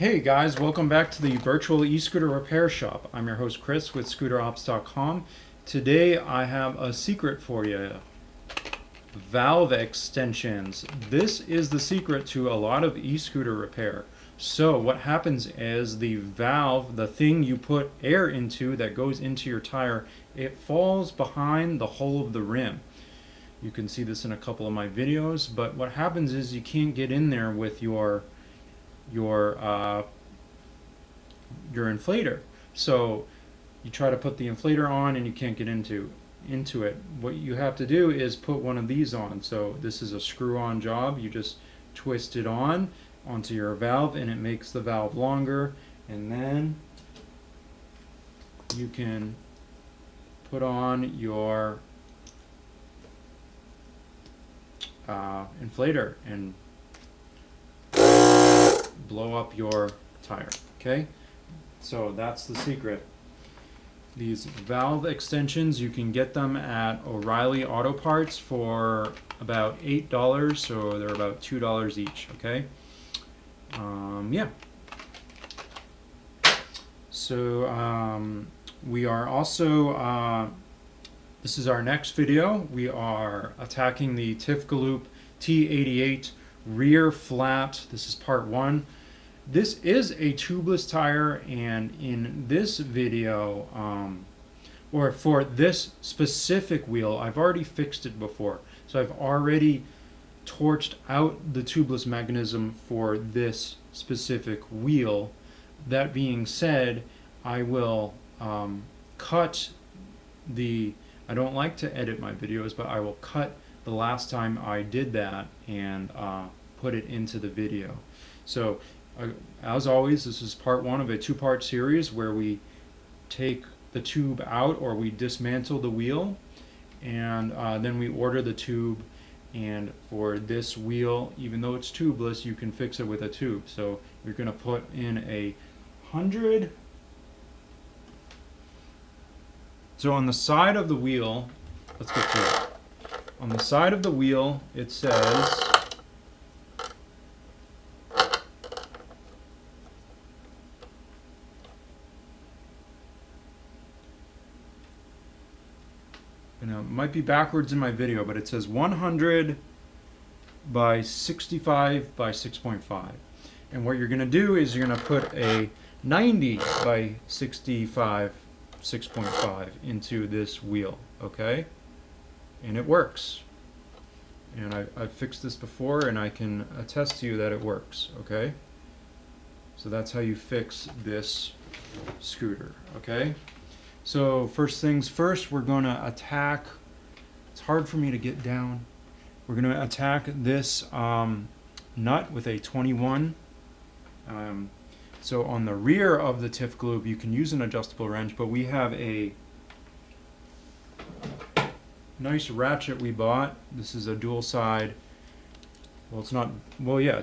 Hey guys, welcome back to the virtual e-scooter repair shop. I'm your host Chris with scooterops.com. Today I have a secret for you. Valve extensions. This is the secret to a lot of e-scooter repair. So what happens is the valve, the thing you put air into that goes into your tire, it falls behind the hole of the rim. You can see this in a couple of my videos, but what happens is you can't get in there with your inflator. So you try to put the inflator on and you can't get into it. What you have to do is put one of these on. So this is a screw-on job. You just twist it onto your valve and it makes the valve longer, and then you can put on your inflator and blow up your tire. Okay, so that's the secret. These valve extensions, you can get them at O'Reilly Auto Parts for about $8, so they're about $2 each. Okay, yeah. So we are also this is our next video. We are attacking the Tifgalop T88 Rear Flat. This is part 1. This is a tubeless tire, and in this video, or for this specific wheel, I've already fixed it before. So I've already torched out the tubeless mechanism for this specific wheel. That being said, I will cut the, I don't like to edit my videos, but I will cut the last time I did that and put it into the video. So as always, this is part 1 of a 2-part series where we take the tube out, or we dismantle the wheel, and then we order the tube. And for this wheel, even though it's tubeless, you can fix it with a tube. So you're going to put in a 100. So on the side of the wheel, let's get to it. On the side of the wheel, it says it might be backwards in my video, but it says 100 by 65 by 6.5. And what you're going to do is you're going to put a 90 by 65 6.5 into this wheel, okay? And it works. And I've fixed this before, and I can attest to you that it works, okay? So that's how you fix this scooter, okay? So first things first, we're going to attack, it's hard for me to get down, we're going to attack this nut with a 21. So on the rear of the Tifgalop, you can use an adjustable wrench, but we have a nice ratchet we bought. This is a dual side. Well, it's not, well, yeah,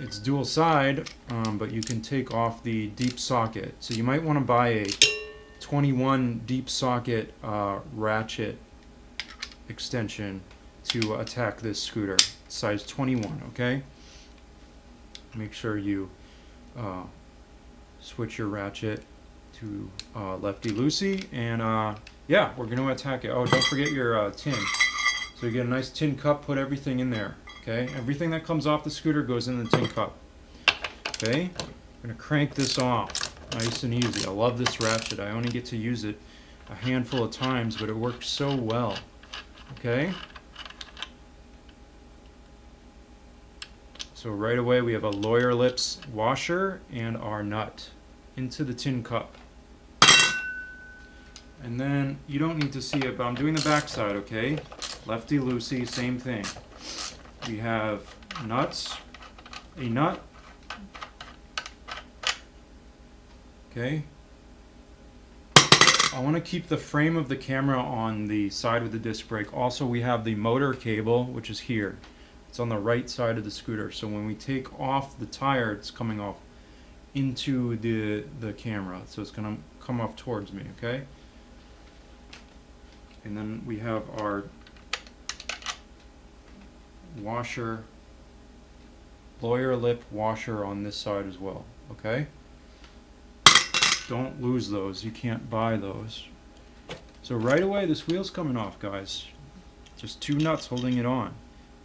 it's dual side, but you can take off the deep socket. So you might want to buy a 21 deep socket ratchet extension to attack this scooter, size 21, okay? Make sure you switch your ratchet to lefty-loosey, and yeah, we're going to attack it. Oh, don't forget your tin. So you get a nice tin cup, put everything in there, okay? Everything that comes off the scooter goes in the tin cup, okay? I'm going to crank this off, nice and easy. I love this ratchet. I only get to use it a handful of times, but it works so well, okay? So right away we have a lawyer lips washer and our nut into the tin cup. And then you don't need to see it, but I'm doing the back side, okay? Lefty-loosey, same thing. We have nuts, a nut, okay? I want to keep the frame of the camera on the side with the disc brake. Also, we have the motor cable, which is here. It's on the right side of the scooter, so when we take off the tire, it's coming off into the camera, so it's going to come off towards me, okay? And then we have our washer lawyer lip washer on this side as well, okay? Don't lose those, you can't buy those. So right away this wheel's coming off, guys. Just two nuts holding it on.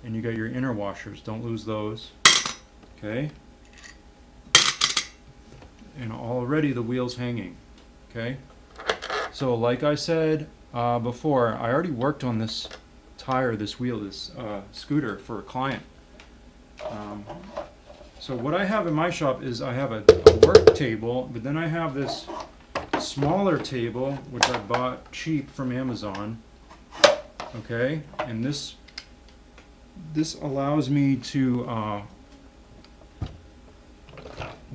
And you got your inner washers, don't lose those, okay? And already the wheel's hanging, okay? So like I said before, I already worked on this tire, this wheel, this scooter for a client. So what I have in my shop is I have a work table, but then I have this smaller table, which I bought cheap from Amazon, okay? And this allows me to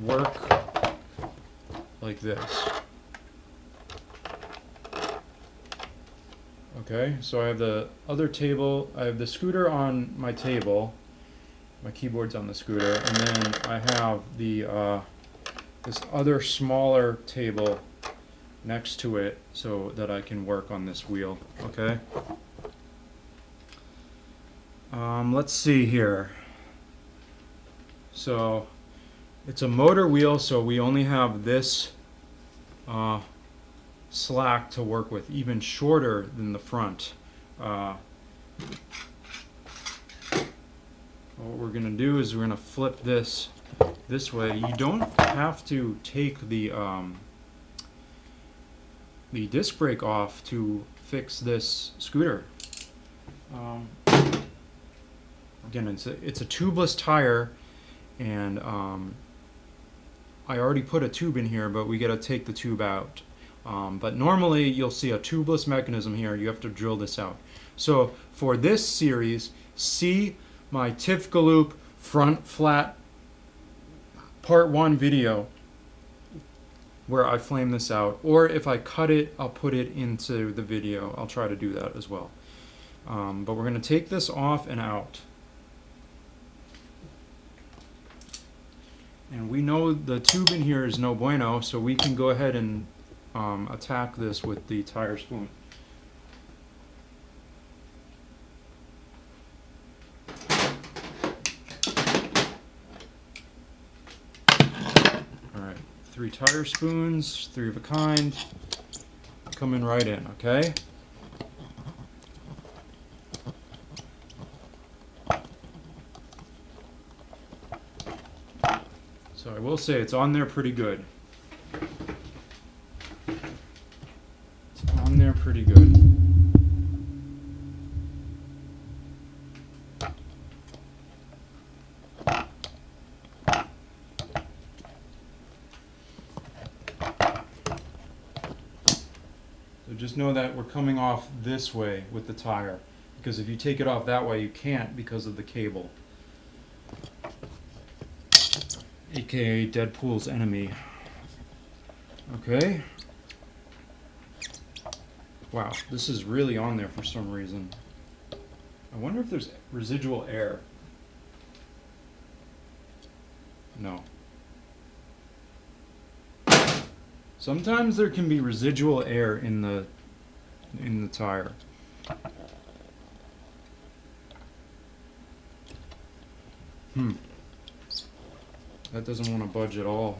work like this. Okay, so I have the other table, I have the scooter on my table, my keyboard's on the scooter, and then I have the this other smaller table next to it so that I can work on this wheel, okay? Let's see here. So it's a motor wheel, so we only have this slack to work with, even shorter than the front. What we're going to do is we're going to flip this way. You don't have to take the disc brake off to fix this scooter. Again, it's a tubeless tire, and I already put a tube in here, but we got to take the tube out. But normally you'll see a tubeless mechanism here. You have to drill this out. So for this series, see my Tifgalop Front Flat Part 1 video where I flame this out. Or if I cut it, I'll put it into the video. I'll try to do that as well. But we're going to take this off and out. And we know the tube in here is no bueno, so we can go ahead and attack this with the tire spoon. Alright, 3 tire spoons, 3 of a kind, coming right in, okay? So I will say it's on there pretty good. It's on there pretty good. So just know that we're coming off this way with the tire, because if you take it off that way you can't because of the cable. AKA Deadpool's enemy. Okay. Wow, this is really on there for some reason. I wonder if there's residual air. No. Sometimes there can be residual air in the tire. That doesn't want to budge at all.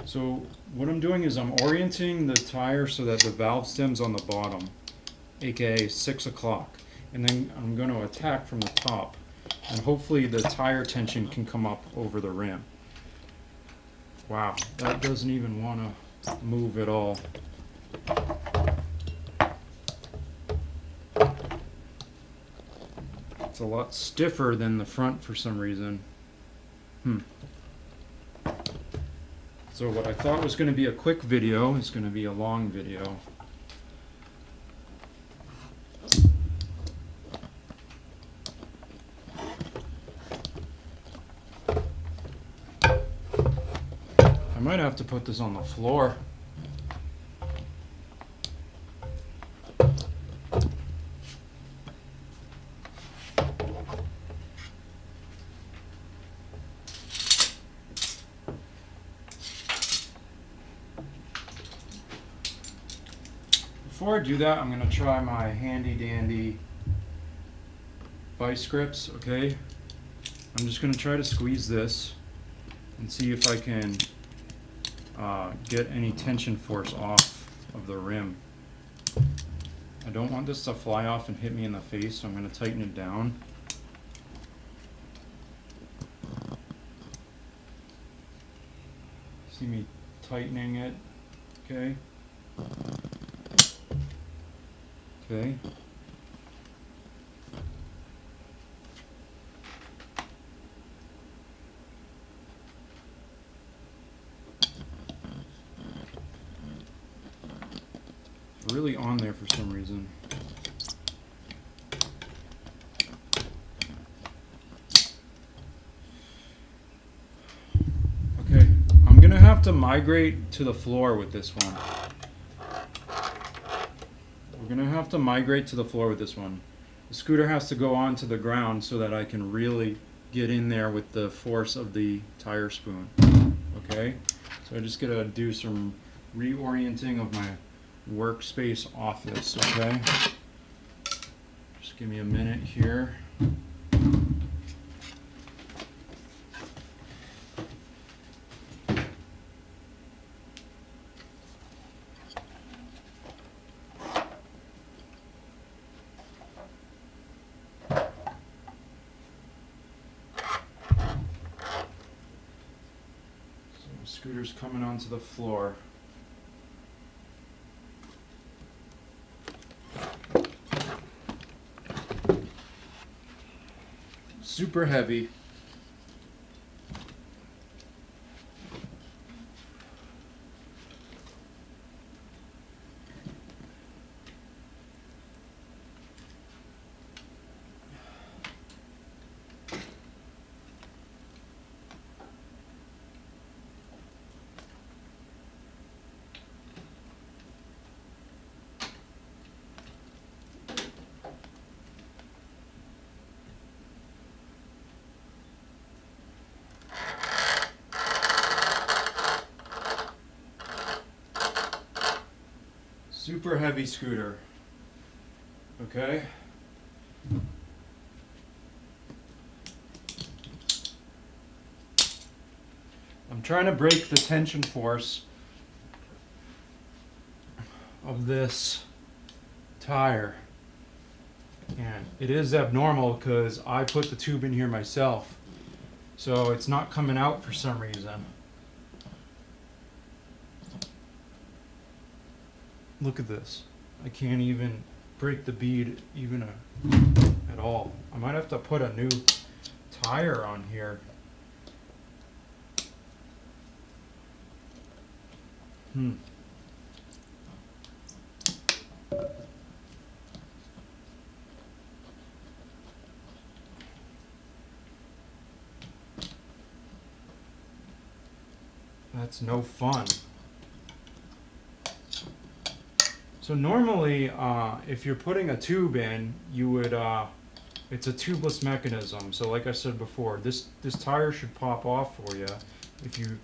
So what I'm doing is I'm orienting the tire so that the valve stem's on the bottom, aka 6 o'clock. And then I'm going to attack from the top. And hopefully the tire tension can come up over the rim. Wow, that doesn't even want to move at all. It's a lot stiffer than the front for some reason. So what I thought was going to be a quick video is going to be a long video. I might have to put this on the floor. Before I do that, I'm going to try my handy dandy vice grips, okay? I'm just going to try to squeeze this and see if I can get any tension force off of the rim. I don't want this to fly off and hit me in the face, so I'm going to tighten it down. See me tightening it, okay? Okay. Really on there for some reason. Okay, I'm gonna have to migrate to the floor with this one. We're gonna have to migrate to the floor with this one. The scooter has to go onto the ground so that I can really get in there with the force of the tire spoon. Okay, so I just gotta do some reorienting of my workspace office, okay? Just give me a minute here. So the scooter's coming onto the floor. Super heavy. Super heavy scooter. Okay. I'm trying to break the tension force of this tire. And it is abnormal because I put the tube in here myself. So it's not coming out for some reason. Look at this. I can't even break the bead even at all. I might have to put a new tire on here. That's no fun. So normally, if you're putting a tube in, you would, it's a tubeless mechanism. So like I said before, this tire should pop off for you if you,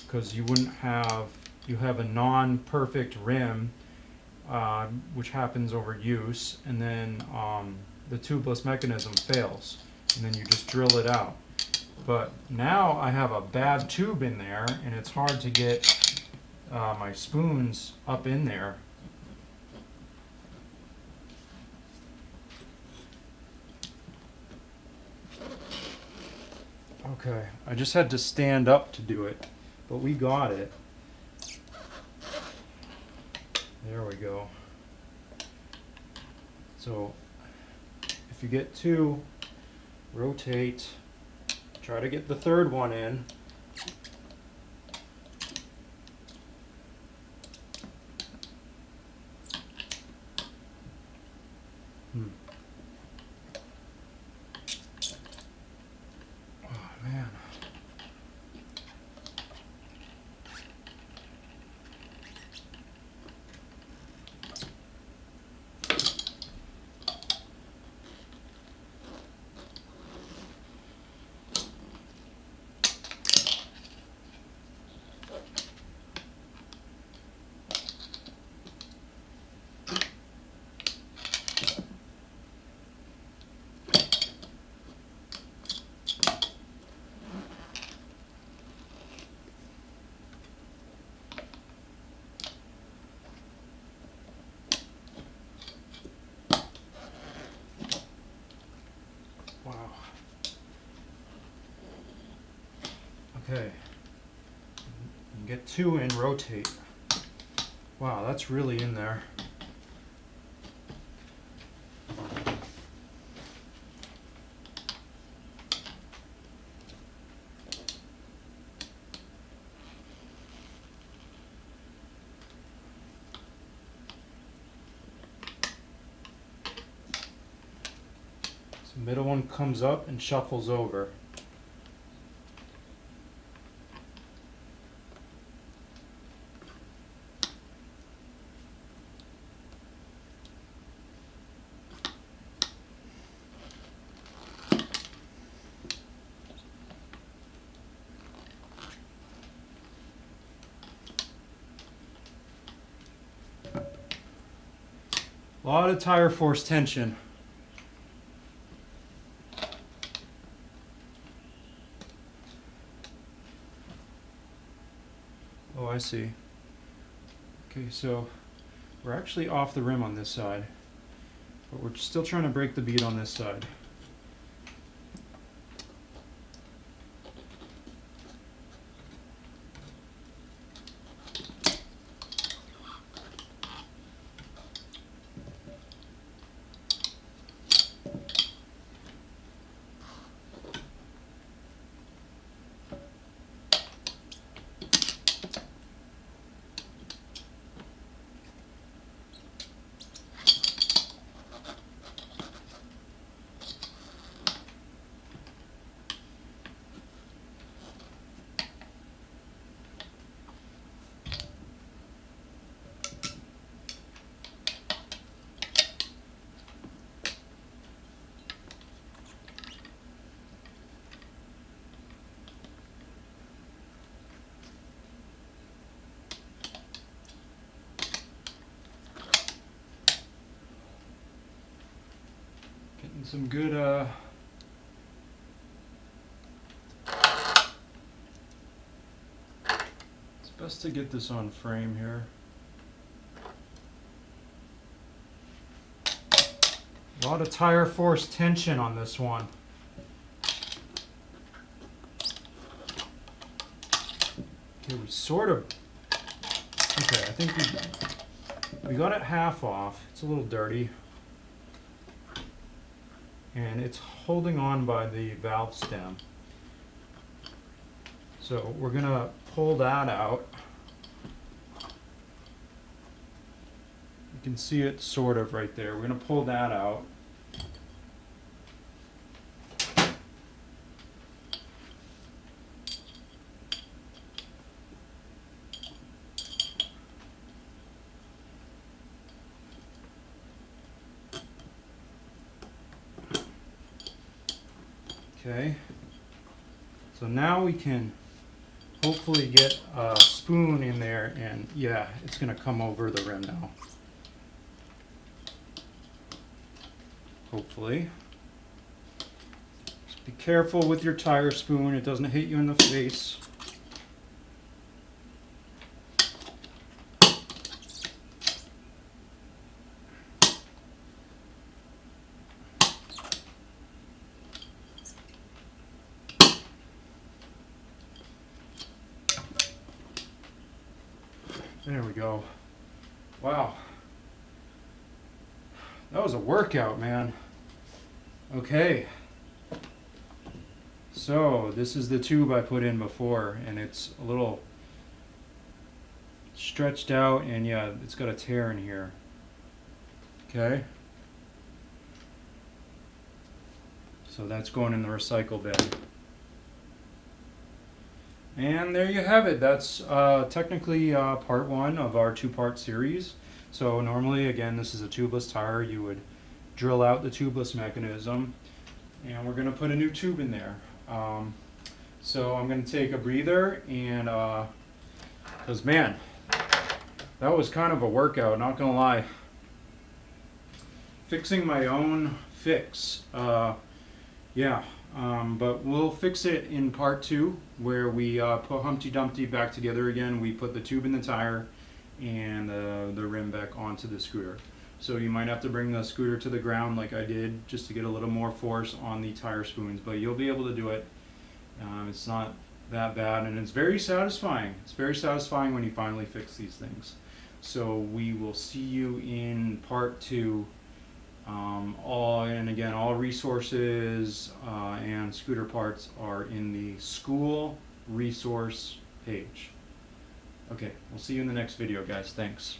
because you wouldn't have, you have a non-perfect rim, which happens over use, and then the tubeless mechanism fails, and then you just drill it out. But now I have a bad tube in there, and it's hard to get my spoons up in there. Okay, I just had to stand up to do it, but we got it. There we go. So if you get two, rotate, try to get the third one in. Oh man. Wow. Okay. And get two and rotate. Wow, that's really in there. So middle one comes up and shuffles over. A lot of tire force tension. Oh, I see. Okay, so we're actually off the rim on this side, but we're still trying to break the bead on this side. Getting some good it's best to get this on frame here. A lot of tire force tension on this one. Okay, we sort of, okay, I think we got it half off. It's a little dirty. And it's holding on by the valve stem. So we're gonna pull that out. You can see it sort of right there. We're gonna pull that out. Okay, so now we can hopefully get a spoon in there, and yeah, it's going to come over the rim now. Hopefully. Just be careful with your tire spoon, it doesn't hit you in the face. There we go. Wow. That was a workout, man. Okay. So, this is the tube I put in before, and it's a little stretched out, and yeah, it's got a tear in here. Okay. So that's going in the recycle bin. And there you have it. That's technically part one of our two-part series. So normally, again, this is a tubeless tire. You would drill out the tubeless mechanism, and we're going to put a new tube in there. So I'm going to take a breather, and because man, that was kind of a workout, not going to lie. Fixing my own fix. Yeah. But we'll fix it in part two, where we put Humpty Dumpty back together again. We put the tube in the tire and the rim back onto the scooter. So you might have to bring the scooter to the ground like I did just to get a little more force on the tire spoons, but you'll be able to do it. It's not that bad, and it's very satisfying. It's very satisfying when you finally fix these things. So we will see you in part 2. All resources and scooter parts are in the school resource page. Okay, we'll see you in the next video, guys. Thanks.